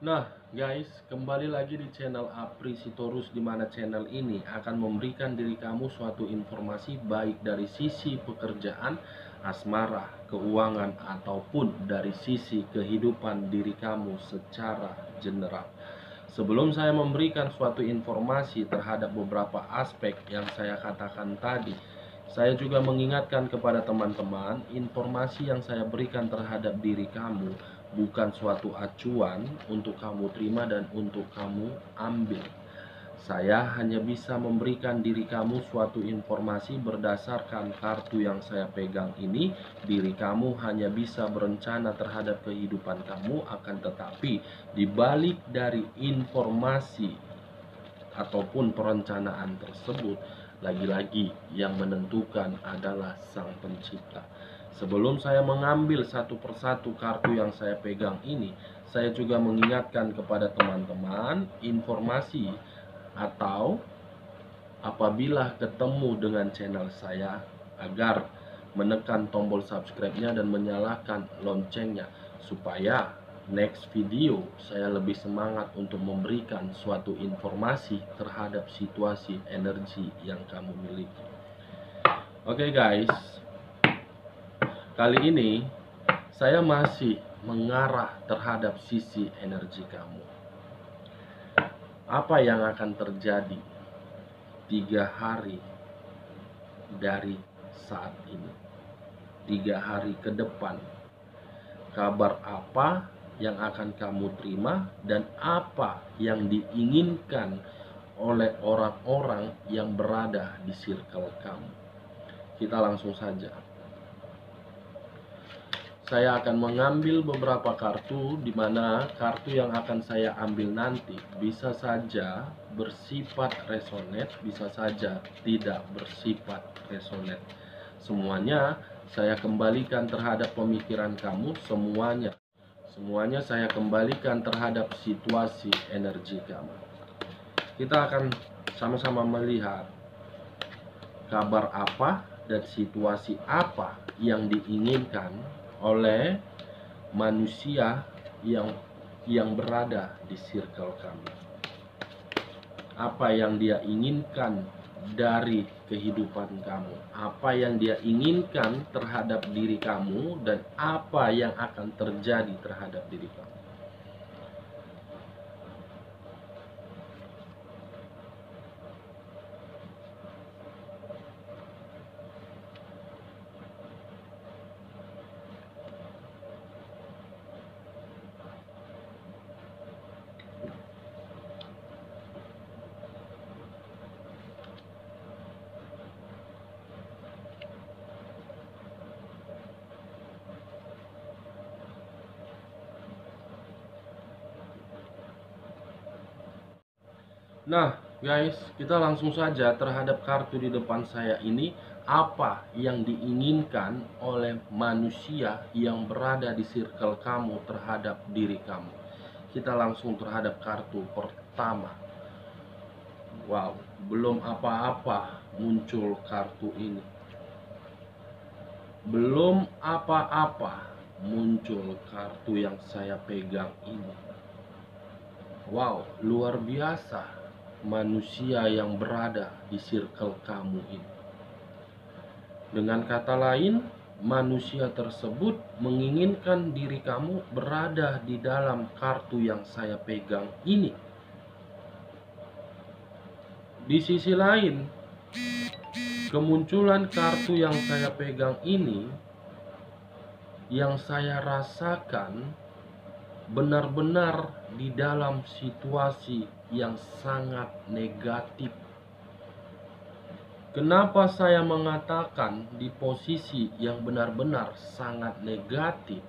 Nah, guys, kembali lagi di channel Apri Sitorus, di mana channel ini akan memberikan diri kamu suatu informasi baik dari sisi pekerjaan, asmara, keuangan, ataupun dari sisi kehidupan diri kamu secara general. Sebelum saya memberikan suatu informasi terhadap beberapa aspek yang saya katakan tadi, saya juga mengingatkan kepada teman-teman, informasi yang saya berikan terhadap diri kamu bukan suatu acuan untuk kamu terima dan untuk kamu ambil. Saya hanya bisa memberikan diri kamu suatu informasi berdasarkan kartu yang saya pegang ini. Diri kamu hanya bisa berencana terhadap kehidupan kamu, akan tetapi di balik dari informasi ataupun perencanaan tersebut, lagi-lagi yang menentukan adalah Sang Pencipta. Sebelum saya mengambil satu persatu kartu yang saya pegang ini, saya juga mengingatkan kepada teman-teman informasi atau apabila ketemu dengan channel saya agar menekan tombol subscribe-nya dan menyalakan loncengnya supaya next video saya lebih semangat untuk memberikan suatu informasi terhadap situasi energi yang kamu miliki. Oke guys, kali ini saya masih mengarah terhadap sisi energi kamu. Apa yang akan terjadi 3 hari dari saat ini, 3 hari ke depan? Kabar apa yang akan kamu terima dan apa yang diinginkan oleh orang-orang yang berada di circle kamu? Kita langsung saja. Saya akan mengambil beberapa kartu, di mana kartu yang akan saya ambil nanti bisa saja bersifat resonate, bisa saja tidak bersifat resonate. Semuanya saya kembalikan terhadap pemikiran kamu, semuanya saya kembalikan terhadap situasi energi kamu. Kita akan sama-sama melihat kabar apa dan situasi apa yang diinginkan oleh manusia yang berada di circle kamu. Apa yang dia inginkan dari kehidupan kamu, apa yang dia inginkan terhadap diri kamu, dan apa yang akan terjadi terhadap diri kamu. Nah guys, kita langsung saja terhadap kartu di depan saya ini. Apa yang diinginkan oleh manusia yang berada di circle kamu terhadap diri kamu? Kita langsung terhadap kartu pertama. Wow, belum apa-apa muncul kartu ini. Belum apa-apa muncul kartu yang saya pegang ini. Wow, luar biasa manusia yang berada di circle kamu ini. Dengan kata lain, manusia tersebut menginginkan diri kamu berada di dalam kartu yang saya pegang ini. Di sisi lain, kemunculan kartu yang saya pegang ini, yang saya rasakan benar-benar di dalam situasi yang sangat negatif. Kenapa saya mengatakan di posisi yang benar-benar sangat negatif?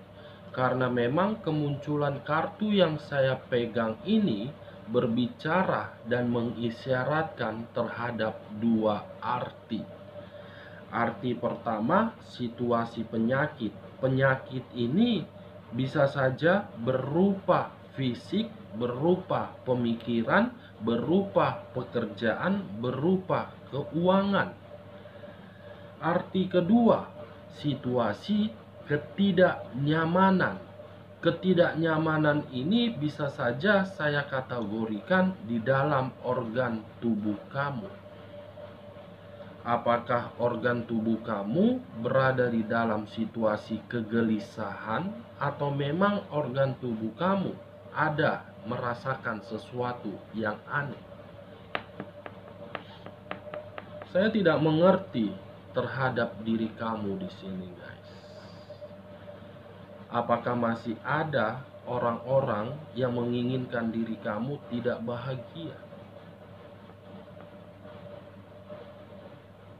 Karena memang kemunculan kartu yang saya pegang ini berbicara dan mengisyaratkan terhadap dua arti. Arti pertama, situasi penyakit. Penyakit ini bisa saja berupa fisik, berupa pemikiran, berupa pekerjaan, berupa keuangan. Arti kedua, situasi ketidaknyamanan. Ketidaknyamanan ini bisa saja saya kategorikan di dalam organ tubuh kamu. Apakah organ tubuh kamu berada di dalam situasi kegelisahan, atau memang organ tubuh kamu ada merasakan sesuatu yang aneh? Saya tidak mengerti terhadap diri kamu di sini, guys. Apakah masih ada orang-orang yang menginginkan diri kamu tidak bahagia?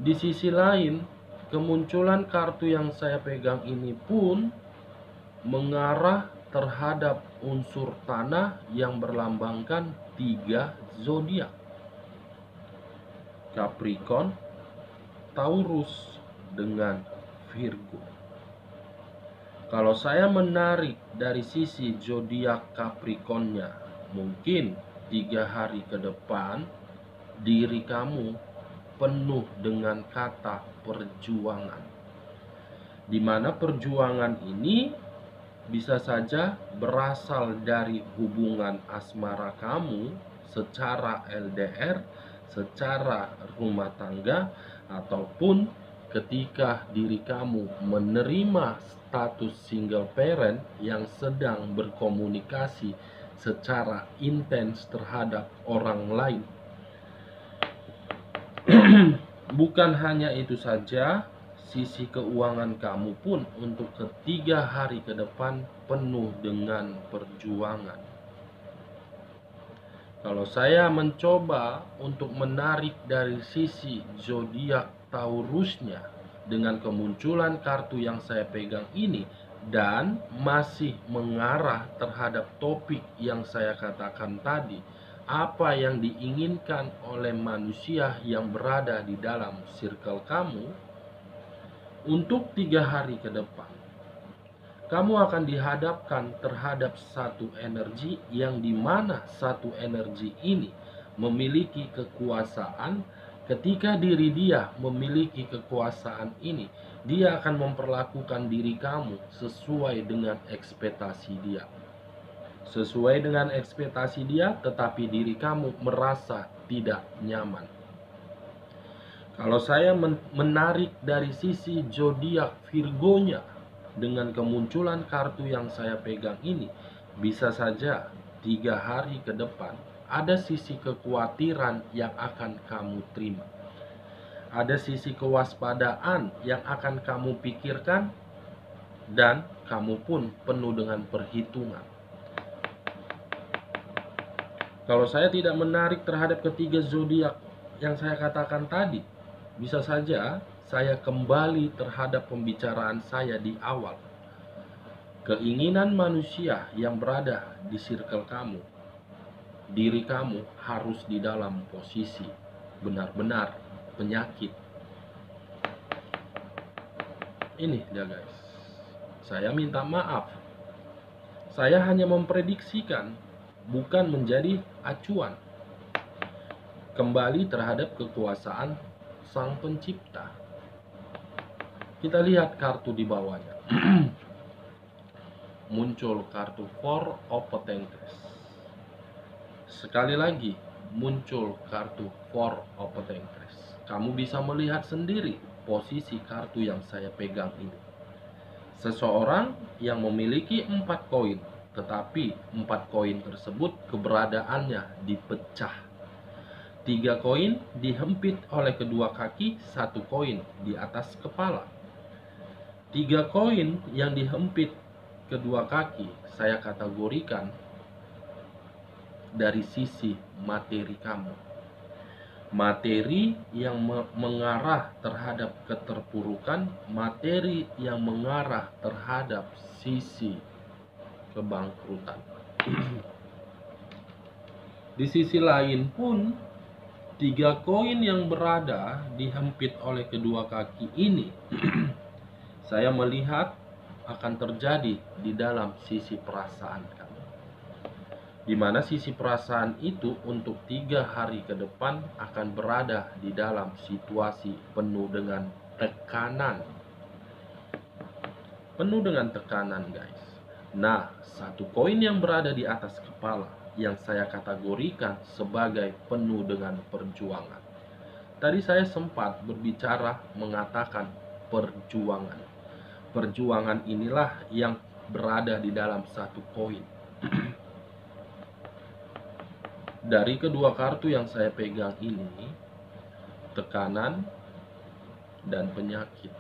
Di sisi lain, kemunculan kartu yang saya pegang ini pun mengarah terhadap unsur tanah yang berlambangkan 3 zodiak: Capricorn, Taurus, dengan Virgo. Kalau saya menarik dari sisi zodiak Capricornnya, mungkin 3 hari ke depan diri kamu penuh dengan kata perjuangan, di mana perjuangan ini bisa saja berasal dari hubungan asmara kamu secara LDR, secara rumah tangga, ataupun ketika diri kamu menerima status single parent yang sedang berkomunikasi secara intens terhadap orang lain. Bukan hanya itu saja, sisi keuangan kamu pun untuk ketiga hari ke depan penuh dengan perjuangan. Kalau saya mencoba untuk menarik dari sisi zodiak Taurusnya dengan kemunculan kartu yang saya pegang ini, dan masih mengarah terhadap topik yang saya katakan tadi, apa yang diinginkan oleh manusia yang berada di dalam circle kamu untuk 3 hari ke depan. Kamu akan dihadapkan terhadap satu energi yang dimana satu energi ini memiliki kekuasaan. Ketika diri dia memiliki kekuasaan ini, dia akan memperlakukan diri kamu sesuai dengan ekspektasi dia. Sesuai dengan ekspektasi dia, tetapi diri kamu merasa tidak nyaman. Kalau saya menarik dari sisi zodiak Virgonya dengan kemunculan kartu yang saya pegang ini, bisa saja 3 hari ke depan ada sisi kekhawatiran yang akan kamu terima. Ada sisi kewaspadaan yang akan kamu pikirkan, dan kamu pun penuh dengan perhitungan. Kalau saya tidak menarik terhadap ketiga zodiak yang saya katakan tadi, bisa saja saya kembali terhadap pembicaraan saya di awal. Keinginan manusia yang berada di circle kamu, diri kamu harus di dalam posisi benar-benar penyakit. Ini dia, guys. Saya minta maaf. Saya hanya memprediksikan, bukan menjadi acuan. Kembali terhadap kekuasaan Sang Pencipta. Kita lihat kartu di bawahnya. Muncul kartu Four of Pentacles. Sekali lagi muncul kartu Four of Pentacles. Kamu bisa melihat sendiri posisi kartu yang saya pegang ini. Seseorang yang memiliki 4 koin, tetapi 4 koin tersebut keberadaannya dipecah. 3 koin dihempit oleh kedua kaki, 1 koin di atas kepala. 3 koin yang dihempit kedua kaki saya kategorikan dari sisi materi kamu. Materi yang mengarah terhadap keterpurukan, materi yang mengarah terhadap sisi kebangkrutan. Di sisi lain pun, 3 koin yang berada dihempit oleh kedua kaki ini saya melihat akan terjadi di dalam sisi perasaan kamu, di mana sisi perasaan itu untuk 3 hari ke depan akan berada di dalam situasi penuh dengan tekanan. Penuh dengan tekanan, guys. Nah, satu koin yang berada di atas kepala yang saya kategorikan sebagai penuh dengan perjuangan. Tadi saya sempat berbicara mengatakan perjuangan. Perjuangan inilah yang berada di dalam satu koin. Dari kedua kartu yang saya pegang ini, tekanan dan penyakit.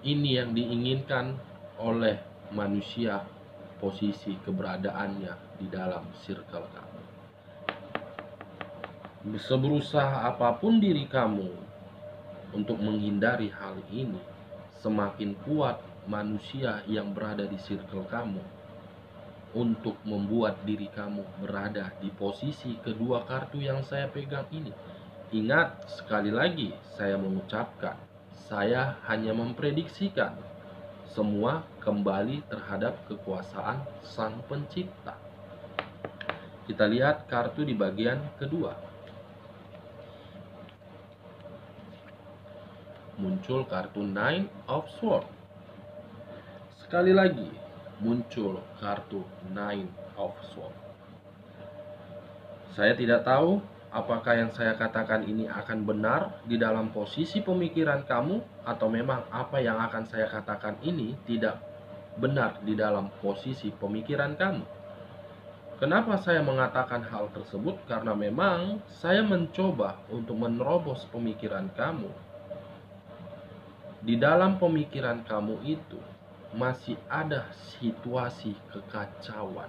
Ini yang diinginkan oleh manusia, posisi keberadaannya di dalam circle kamu. Seberusaha apapun diri kamu untuk menghindari hal ini, semakin kuat manusia yang berada di circle kamu untuk membuat diri kamu berada di posisi kedua kartu yang saya pegang ini. Ingat, sekali lagi saya mengucapkan, saya hanya memprediksikan, semua kembali terhadap kekuasaan Sang Pencipta. Kita lihat kartu di bagian kedua. Muncul kartu Nine of Swords. Sekali lagi muncul kartu Nine of Swords. Saya tidak tahu apakah yang saya katakan ini akan benar di dalam posisi pemikiran kamu, atau memang apa yang akan saya katakan ini tidak benar di dalam posisi pemikiran kamu. Kenapa saya mengatakan hal tersebut? Karena memang saya mencoba untuk menerobos pemikiran kamu. Di dalam pemikiran kamu itu masih ada situasi kekacauan.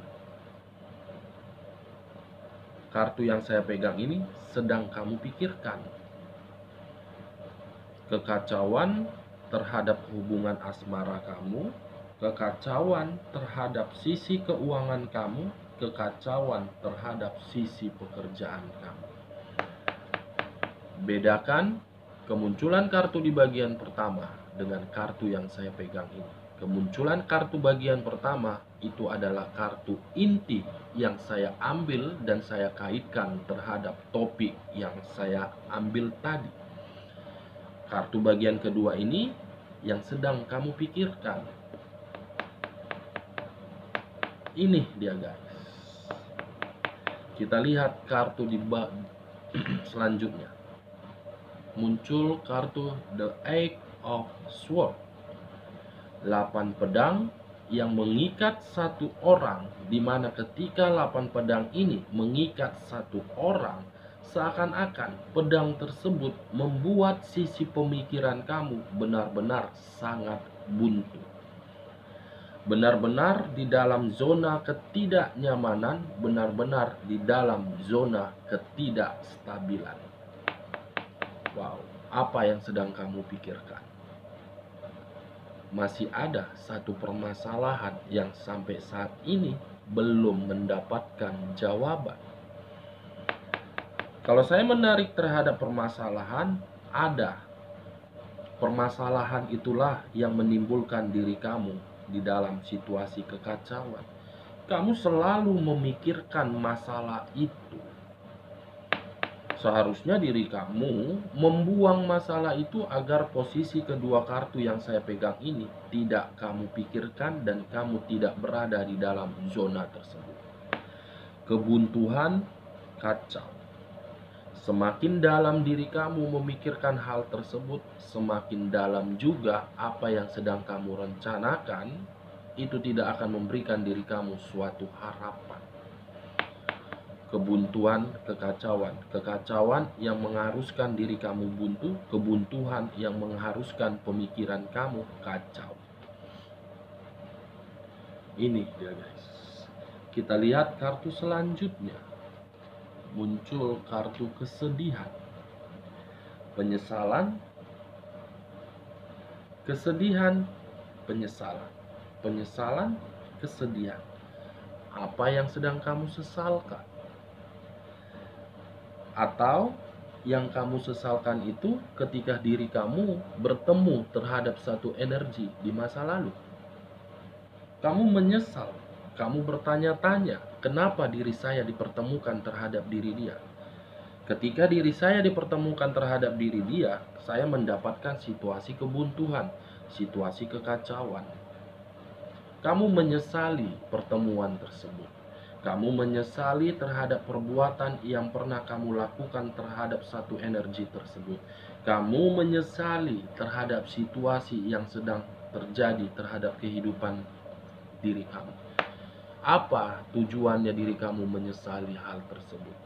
Kartu yang saya pegang ini sedang kamu pikirkan. Kekacauan terhadap hubungan asmara kamu, kekacauan terhadap sisi keuangan kamu, kekacauan terhadap sisi pekerjaan kamu. Bedakan kemunculan kartu di bagian pertama dengan kartu yang saya pegang ini. Kemunculan kartu bagian pertama itu adalah kartu inti yang saya ambil dan saya kaitkan terhadap topik yang saya ambil tadi. Kartu bagian kedua ini yang sedang kamu pikirkan. Ini dia guys. Kita lihat kartu di selanjutnya. Muncul kartu The Eight of Swords. 8 pedang yang mengikat satu orang, di mana ketika 8 pedang ini mengikat satu orang, seakan-akan pedang tersebut membuat sisi pemikiran kamu benar-benar sangat buntu. Benar-benar di dalam zona ketidaknyamanan, benar-benar di dalam zona ketidakstabilan. Wow, apa yang sedang kamu pikirkan? Masih ada satu permasalahan yang sampai saat ini belum mendapatkan jawaban. Kalau saya menarik terhadap permasalahan, ada. Permasalahan itulah yang menimbulkan diri kamu di dalam situasi kekacauan. Kamu selalu memikirkan masalah itu. Seharusnya diri kamu membuang masalah itu agar posisi kedua kartu yang saya pegang ini tidak kamu pikirkan dan kamu tidak berada di dalam zona tersebut. Kebuntuan, kacau. Semakin dalam diri kamu memikirkan hal tersebut, semakin dalam juga apa yang sedang kamu rencanakan itu tidak akan memberikan diri kamu suatu harapan. Kebuntuan, kekacauan. Kekacauan yang mengharuskan diri kamu buntu, kebuntuan yang mengharuskan pemikiran kamu kacau. Ini dia guys. Kita lihat kartu selanjutnya. Muncul kartu kesedihan. Penyesalan, kesedihan, penyesalan. Penyesalan, kesedihan. Apa yang sedang kamu sesalkan? Atau yang kamu sesalkan itu ketika diri kamu bertemu terhadap satu energi di masa lalu. Kamu menyesal, kamu bertanya-tanya, kenapa diri saya dipertemukan terhadap diri dia? Ketika diri saya dipertemukan terhadap diri dia, saya mendapatkan situasi kebuntuan, situasi kekacauan. Kamu menyesali pertemuan tersebut. Kamu menyesali terhadap perbuatan yang pernah kamu lakukan terhadap satu energi tersebut. Kamu menyesali terhadap situasi yang sedang terjadi terhadap kehidupan diri kamu. Apa tujuannya diri kamu menyesali hal tersebut?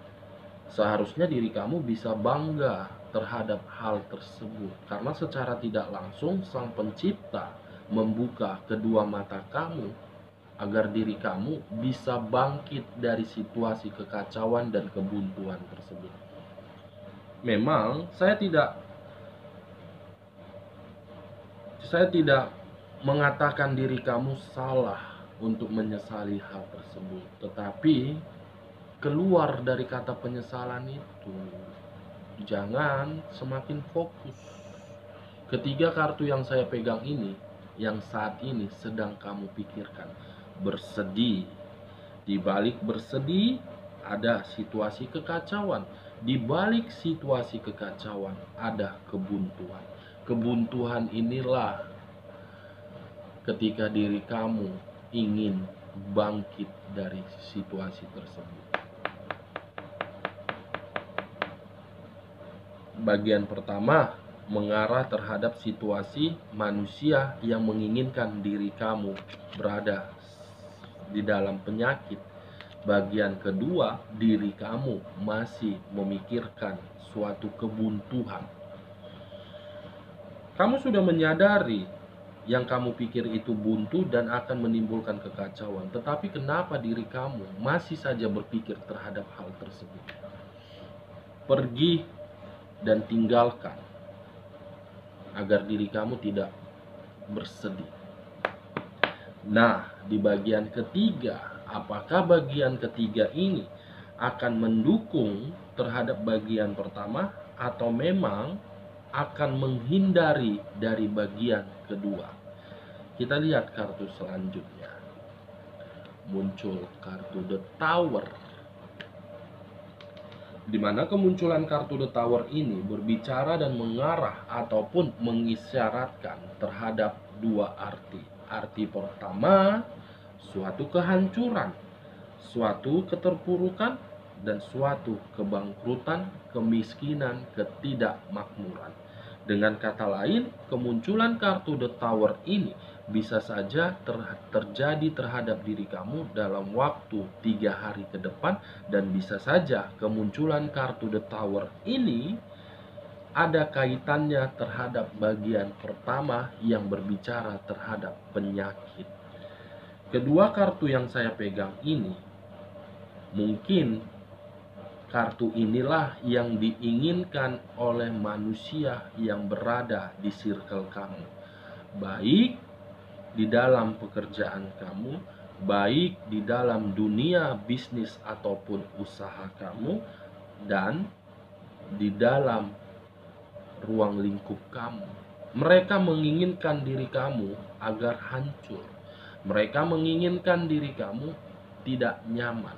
Seharusnya diri kamu bisa bangga terhadap hal tersebut, karena secara tidak langsung Sang Pencipta membuka kedua mata kamu agar diri kamu bisa bangkit dari situasi kekacauan dan kebuntuan tersebut. Memang saya tidak mengatakan diri kamu salah untuk menyesali hal tersebut, tetapi keluar dari kata penyesalan itu jangan semakin fokus. Ketiga kartu yang saya pegang ini, yang saat ini sedang kamu pikirkan, bersedih. Di balik bersedih ada situasi kekacauan. Di balik situasi kekacauan ada kebuntuan. Kebuntuan inilah ketika diri kamu ingin bangkit dari situasi tersebut. Bagian pertama mengarah terhadap situasi manusia yang menginginkan diri kamu berada di dalam penyakit. Bagian kedua, diri kamu masih memikirkan suatu kebuntuan. Kamu sudah menyadari yang kamu pikir itu buntu dan akan menimbulkan kekacauan, tetapi kenapa diri kamu masih saja berpikir terhadap hal tersebut? Pergi dan tinggalkan agar diri kamu tidak bersedih. Nah, di bagian ketiga, apakah bagian ketiga ini akan mendukung terhadap bagian pertama atau memang akan menghindari dari bagian kedua? Kita lihat kartu selanjutnya. Muncul kartu The Tower, di mana kemunculan kartu The Tower ini berbicara dan mengarah ataupun mengisyaratkan terhadap dua arti. Arti pertama, suatu kehancuran, suatu keterpurukan, dan suatu kebangkrutan, kemiskinan, ketidakmakmuran. Dengan kata lain, kemunculan kartu The Tower ini bisa saja terjadi terhadap diri kamu dalam waktu 3 hari ke depan, dan bisa saja kemunculan kartu The Tower ini ada kaitannya terhadap bagian pertama yang berbicara terhadap penyakit. Kedua kartu yang saya pegang ini, mungkin kartu inilah yang diinginkan oleh manusia yang berada di circle kamu, baik di dalam pekerjaan kamu, baik di dalam dunia bisnis ataupun usaha kamu, dan di dalam ruang lingkup kamu. Mereka menginginkan diri kamu agar hancur. Mereka menginginkan diri kamu tidak nyaman.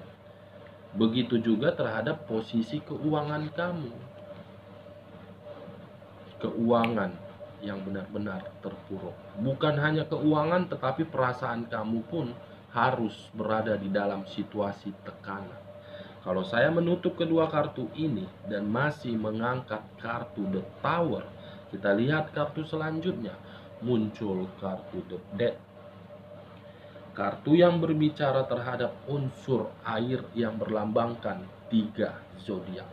Begitu juga terhadap posisi keuangan kamu. Keuangan yang benar-benar terpuruk. Bukan hanya keuangan, tetapi perasaan kamu pun harus berada di dalam situasi tekanan. Kalau saya menutup kedua kartu ini dan masih mengangkat kartu The Tower, kita lihat kartu selanjutnya. Muncul kartu The Death. Kartu yang berbicara terhadap unsur air yang berlambangkan 3 zodiak,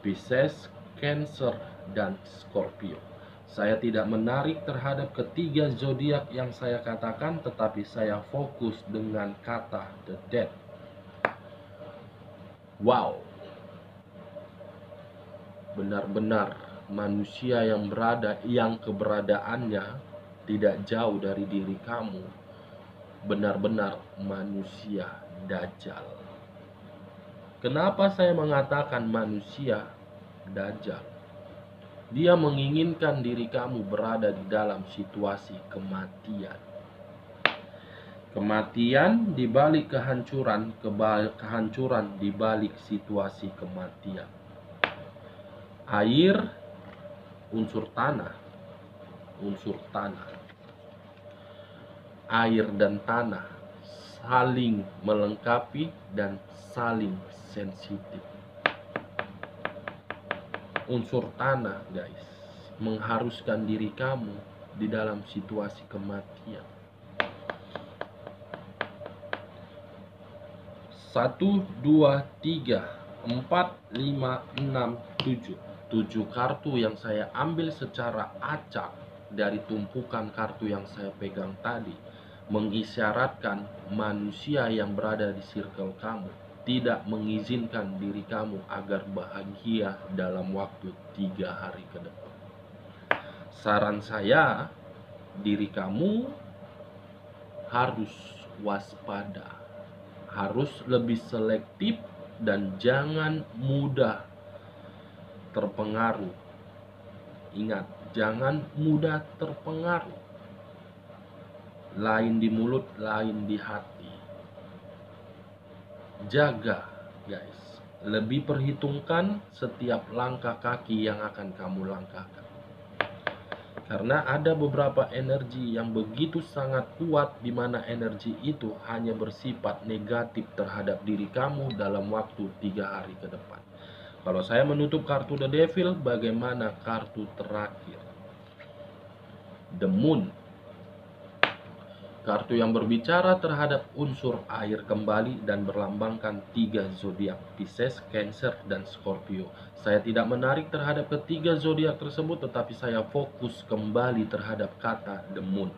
Pisces, Cancer, dan Scorpio. Saya tidak menarik terhadap ketiga zodiak yang saya katakan, tetapi saya fokus dengan kata The Death. Wow, benar-benar manusia yang keberadaannya tidak jauh dari diri kamu, benar-benar manusia dajjal. Kenapa saya mengatakan manusia dajjal? Dia menginginkan diri kamu berada di dalam situasi kematian. Kematian di balik kehancuran, kehancuran di balik situasi kematian. Air, unsur tanah, air dan tanah saling melengkapi dan saling sensitif. Unsur tanah, guys, mengharuskan diri kamu di dalam situasi kematian. 1, 2, 3, 4, 5, 6, 7. 7 kartu yang saya ambil secara acak dari tumpukan kartu yang saya pegang tadi mengisyaratkan manusia yang berada di circle kamu tidak mengizinkan diri kamu agar bahagia dalam waktu 3 hari ke depan. Saran saya, diri kamu harus waspada, harus lebih selektif dan jangan mudah terpengaruh. Ingat, jangan mudah terpengaruh. Lain di mulut, lain di hati. Jaga, guys. Lebih perhitungkan setiap langkah kaki yang akan kamu langkahkan. Karena ada beberapa energi yang begitu sangat kuat, di mana energi itu hanya bersifat negatif terhadap diri kamu dalam waktu 3 hari ke depan. Kalau saya menutup kartu The Devil, bagaimana kartu terakhir? The Moon. Kartu yang berbicara terhadap unsur air kembali dan berlambangkan 3 zodiak, Pisces, Cancer, dan Scorpio. Saya tidak menarik terhadap ketiga zodiak tersebut, tetapi saya fokus kembali terhadap kata The Moon.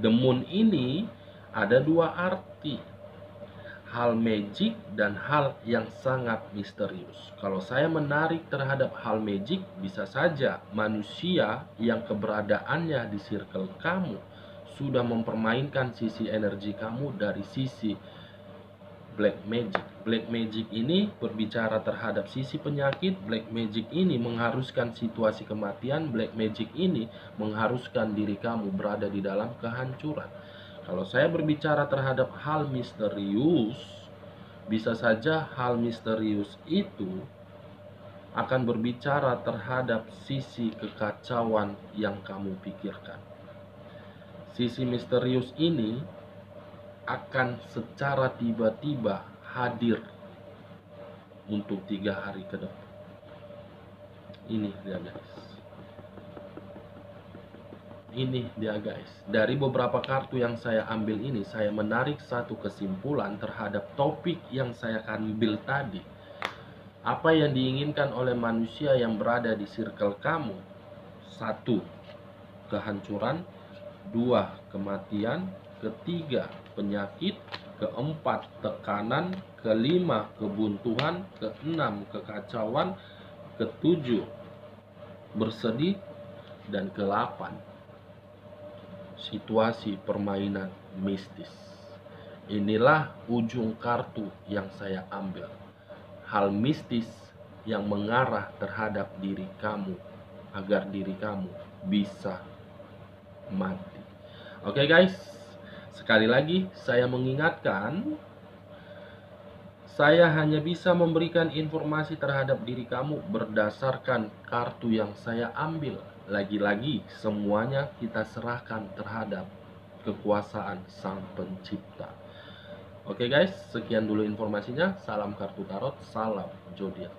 The Moon ini ada 2 arti, hal magic dan hal yang sangat misterius. Kalau saya menarik terhadap hal magic, bisa saja manusia yang keberadaannya di circle kamu sudah mempermainkan sisi energi kamu dari sisi black magic. Black magic ini berbicara terhadap sisi penyakit. Black magic ini mengharuskan situasi kematian. Black magic ini mengharuskan diri kamu berada di dalam kehancuran. Kalau saya berbicara terhadap hal misterius, bisa saja hal misterius itu akan berbicara terhadap sisi kekacauan yang kamu pikirkan. Sisi misterius ini akan secara tiba-tiba hadir untuk 3 hari ke depan. Ini dia, guys. Ini dia, guys. Dari beberapa kartu yang saya ambil ini, saya menarik satu kesimpulan terhadap topik yang saya ambil tadi. Apa yang diinginkan oleh manusia yang berada di circle kamu? 1, kehancuran. 2, kematian. Ketiga, penyakit. Keempat, tekanan. Kelima, kebuntuan. Keenam, kekacauan. Ketujuh, bersedih. Dan ke-8, situasi permainan mistis. Inilah ujung kartu yang saya ambil. Hal mistis yang mengarah terhadap diri kamu, agar diri kamu bisa mati. Oke, guys, sekali lagi saya mengingatkan, saya hanya bisa memberikan informasi terhadap diri kamu berdasarkan kartu yang saya ambil. Lagi-lagi semuanya kita serahkan terhadap kekuasaan Sang Pencipta. Oke, guys, sekian dulu informasinya. Salam kartu tarot, salam zodiak.